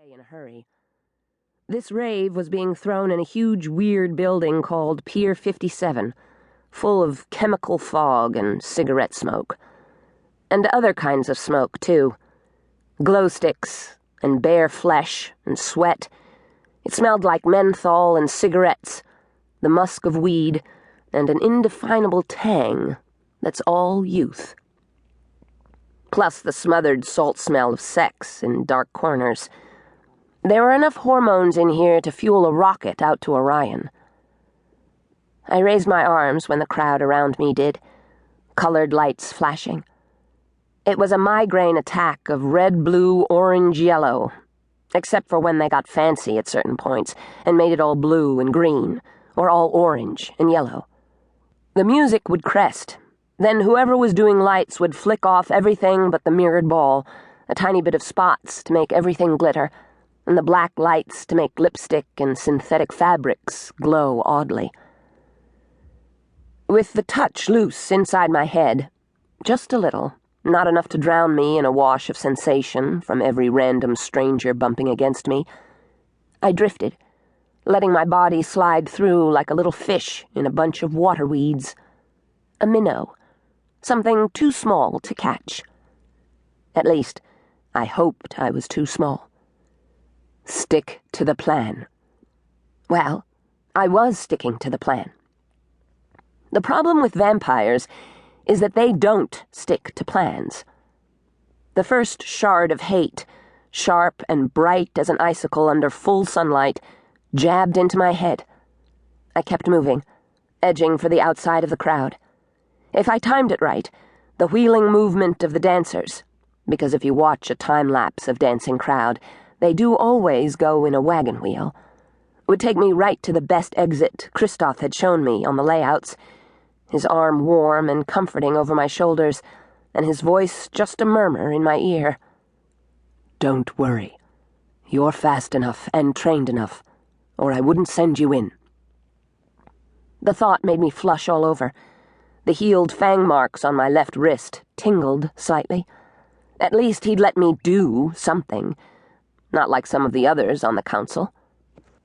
away in a hurry. This rave was being thrown in a huge, weird building called Pier 57, full of chemical fog and cigarette smoke. And other kinds of smoke, too. Glow sticks and bare flesh and sweat. It smelled like menthol and cigarettes, the musk of weed, and an indefinable tang that's all youth. Plus the smothered salt smell of sex in dark corners. There were enough hormones in here to fuel a rocket out to Orion. I raised my arms when the crowd around me did, colored lights flashing. It was a migraine attack of red, blue, orange, yellow, except for when they got fancy at certain points and made it all blue and green, or all orange and yellow. The music would crest. Then whoever was doing lights would flick off everything but the mirrored ball, a tiny bit of spots to make everything glitter, and the black lights to make lipstick and synthetic fabrics glow oddly. With the touch loose inside my head, just a little, not enough to drown me in a wash of sensation from every random stranger bumping against me, I drifted, letting my body slide through like a little fish in a bunch of water weeds. A minnow. Something too small to catch. At least, I hoped I was too small. Stick to the plan. Well, I was sticking to the plan. The problem with vampires is that they don't stick to plans. The first shard of hate, sharp and bright as an icicle under full sunlight, jabbed into my head. I kept moving, edging for the outside of the crowd. If I timed it right, the wheeling movement of the dancers, because if you watch a time-lapse of dancing crowd, they do always go in a wagon wheel, would take me right to the best exit Christoph had shown me on the layouts, his arm warm and comforting over my shoulders, and his voice just a murmur in my ear. "Don't worry. You're fast enough and trained enough, or I wouldn't send you in." The thought made me flush all over. The healed fang marks on my left wrist tingled slightly. At least he'd let me do something, not like some of the others on the council.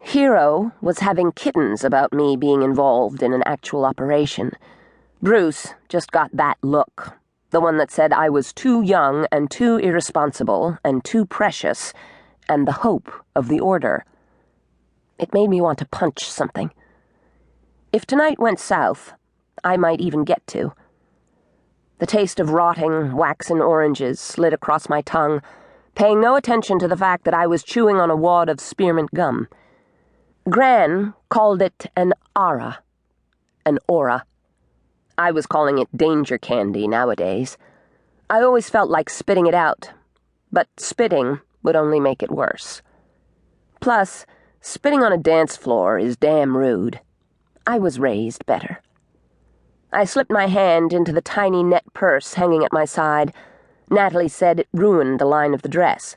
Hero was having kittens about me being involved in an actual operation. Bruce just got that look, the one that said I was too young and too irresponsible and too precious, and the hope of the Order. It made me want to punch something. If tonight went south, I might even get to. The taste of rotting, waxen oranges slid across my tongue, paying no attention to the fact that I was chewing on a wad of spearmint gum. Gran called it an aura. An aura. I was calling it danger candy nowadays. I always felt like spitting it out, but spitting would only make it worse. Plus, spitting on a dance floor is damn rude. I was raised better. I slipped my hand into the tiny net purse hanging at my side. Natalie said it ruined the line of the dress.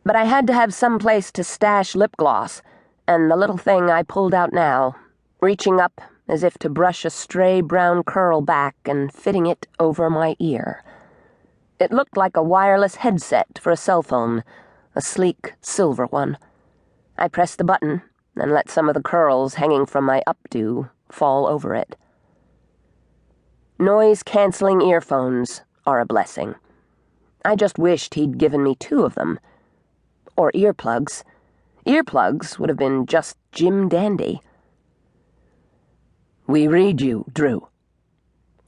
But I had to have some place to stash lip gloss, and the little thing I pulled out now, reaching up as if to brush a stray brown curl back and fitting it over my ear. It looked like a wireless headset for a cell phone, a sleek silver one. I pressed the button and let some of the curls hanging from my updo fall over it. Noise-canceling earphones are a blessing. I just wished he'd given me 2 of them. Or earplugs. Earplugs would have been just Jim Dandy. "We read you, Drew."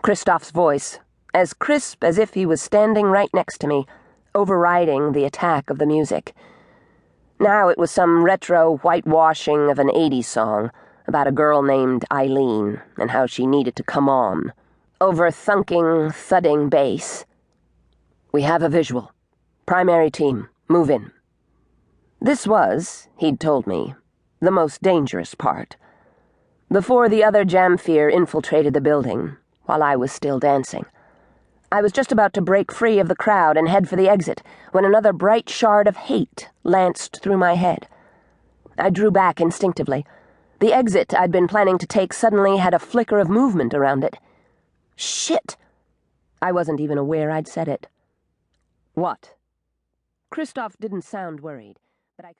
Christoph's voice, as crisp as if he was standing right next to me, overriding the attack of the music. Now it was some retro whitewashing of an 80s song about a girl named Eileen and how she needed to come on, over thunking, thudding bass. "We have a visual. Primary team, move in." This was, he'd told me, the most dangerous part. Before the other Jamfear infiltrated the building, while I was still dancing. I was just about to break free of the crowd and head for the exit, when another bright shard of hate lanced through my head. I drew back instinctively. The exit I'd been planning to take suddenly had a flicker of movement around it. Shit! I wasn't even aware I'd said it. "What?" Christoph didn't sound worried.